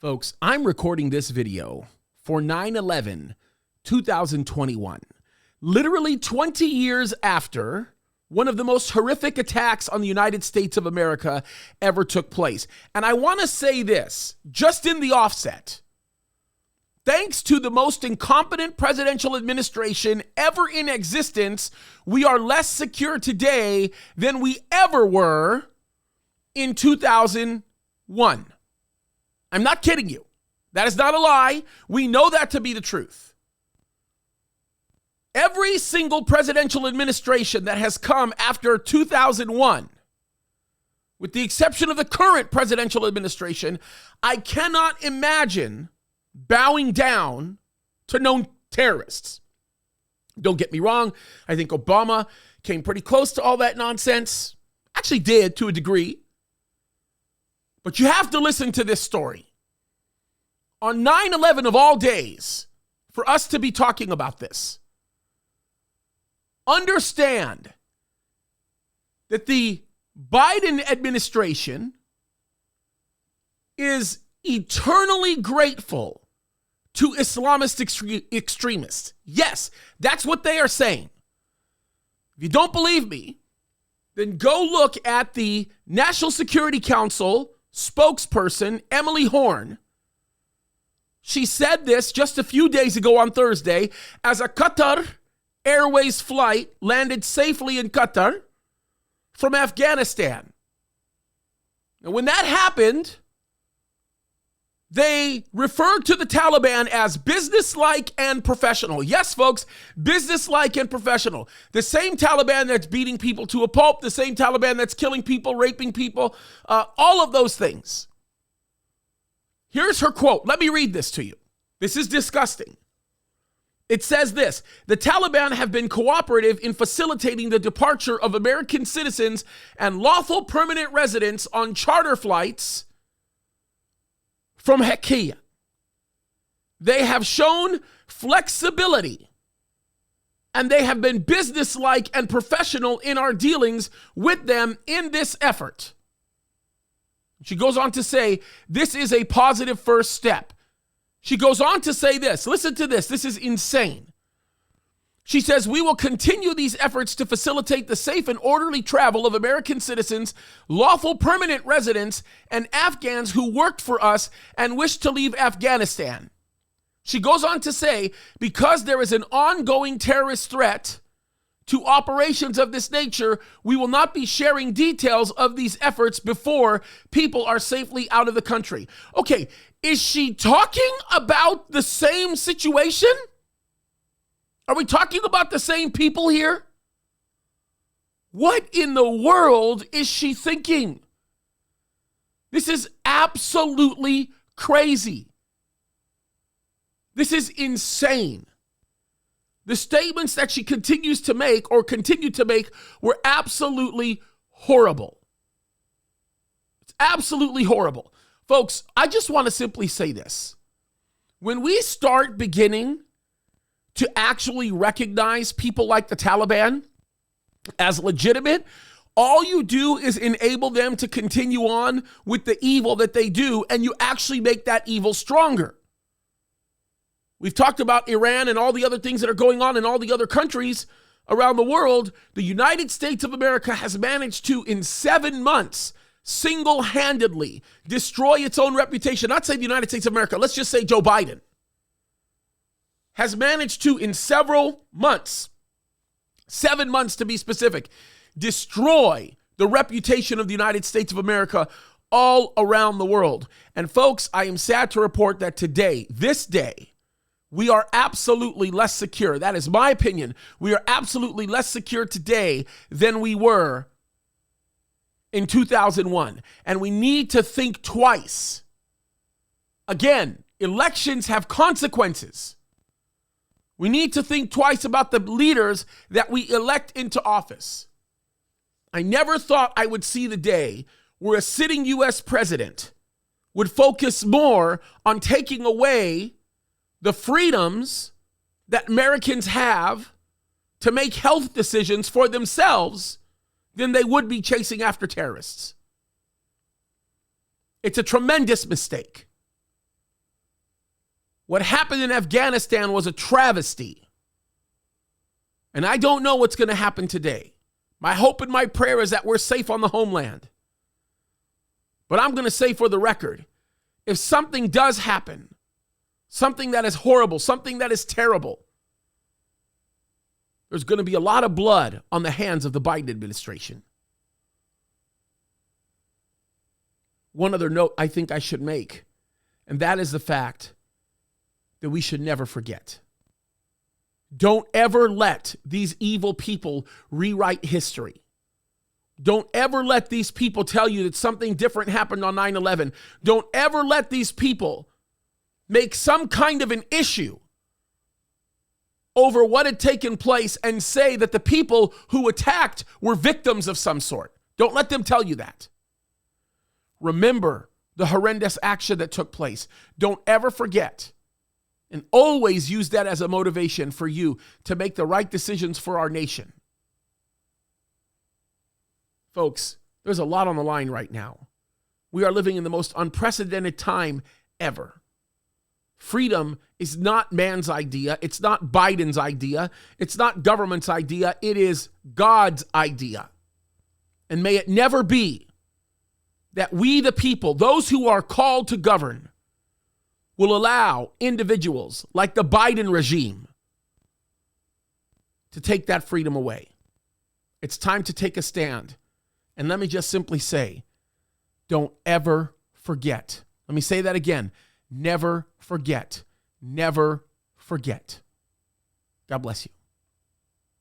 Folks, I'm recording this video for 9/11/2021, literally 20 years after one of the most horrific attacks on the United States of America ever took place. And I want to say this, just in the offset. Thanks to the most incompetent presidential administration ever in existence, we are less secure today than we ever were in 2001. I'm not kidding you. That is not a lie. We know that to be the truth. Every single presidential administration that has come after 2001, with the exception of the current presidential administration, I cannot imagine bowing down to known terrorists. Don't get me wrong. I think Obama came pretty close to all that nonsense. Actually did to a degree. But you have to listen to this story. On 9/11 of all days, for us to be talking about this, understand that the Biden administration is eternally grateful to Islamist extremists. Yes, that's what they are saying. If you don't believe me, then go look at the National Security Council spokesperson, Emily Horn. She said this just a few days ago on Thursday as a Qatar Airways flight landed safely in Qatar from Afghanistan. And when that happened, they referred to the Taliban as businesslike and professional. Yes, folks, businesslike and professional. The same Taliban that's beating people to a pulp, the same Taliban that's killing people, raping people, all of those things. Here's her quote. Let me read this to you. This is disgusting. It says this: the Taliban have been cooperative in facilitating the departure of American citizens and lawful permanent residents on charter flights from Haqqiyah. They have shown flexibility and they have been businesslike and professional in our dealings with them in this effort. She goes on to say, this is a positive first step. She goes on to say this. Listen to this. This is insane. She says, we will continue these efforts to facilitate the safe and orderly travel of American citizens, lawful permanent residents, and Afghans who worked for us and wish to leave Afghanistan. She goes on to say, because there is an ongoing terrorist threat to operations of this nature, we will not be sharing details of these efforts before people are safely out of the country. Okay, is she talking about the same situation? Are we talking about the same people here? What in the world is she thinking? This is absolutely crazy. This is insane. The statements that she continues to make or continued to make were absolutely horrible. It's absolutely horrible. Folks, I just want to simply say this. When we start beginning to actually recognize people like the Taliban as legitimate, all you do is enable them to continue on with the evil that they do, and you actually make that evil stronger. We've talked about Iran and all the other things that are going on in all the other countries around the world. The United States of America has managed to, in 7 months, single-handedly destroy its own reputation. Not say the United States of America, let's just say Joe Biden has managed to, in several months, 7 months to be specific, destroy the reputation of the United States of America all around the world. And folks, I am sad to report that today, this day, we are absolutely less secure. That is my opinion. We are absolutely less secure today than we were in 2001. And we need to think twice. Again, elections have consequences. We need to think twice about the leaders that we elect into office. I never thought I would see the day where a sitting U.S. president would focus more on taking away the freedoms that Americans have to make health decisions for themselves than they would be chasing after terrorists. It's a tremendous mistake. What happened in Afghanistan was a travesty. And I don't know what's going to happen today. My hope and my prayer is that we're safe on the homeland. But I'm going to say for the record, if something does happen, something that is horrible, something that is terrible, there's going to be a lot of blood on the hands of the Biden administration. One other note I think I should make, and that is the fact that we should never forget. Don't ever let these evil people rewrite history. Don't ever let these people tell you that something different happened on 9/11. Don't ever let these people make some kind of an issue over what had taken place and say that the people who attacked were victims of some sort. Don't let them tell you that. Remember the horrendous action that took place. Don't ever forget, and always use that as a motivation for you to make the right decisions for our nation. Folks, there's a lot on the line right now. We are living in the most unprecedented time ever. Freedom is not man's idea. It's not Biden's idea. It's not government's idea. It is God's idea. And may it never be that we, the people, those who are called to govern, will allow individuals like the Biden regime to take that freedom away. It's time to take a stand. And let me just simply say, don't ever forget. Let me say that again. Never forget. Never forget. God bless you.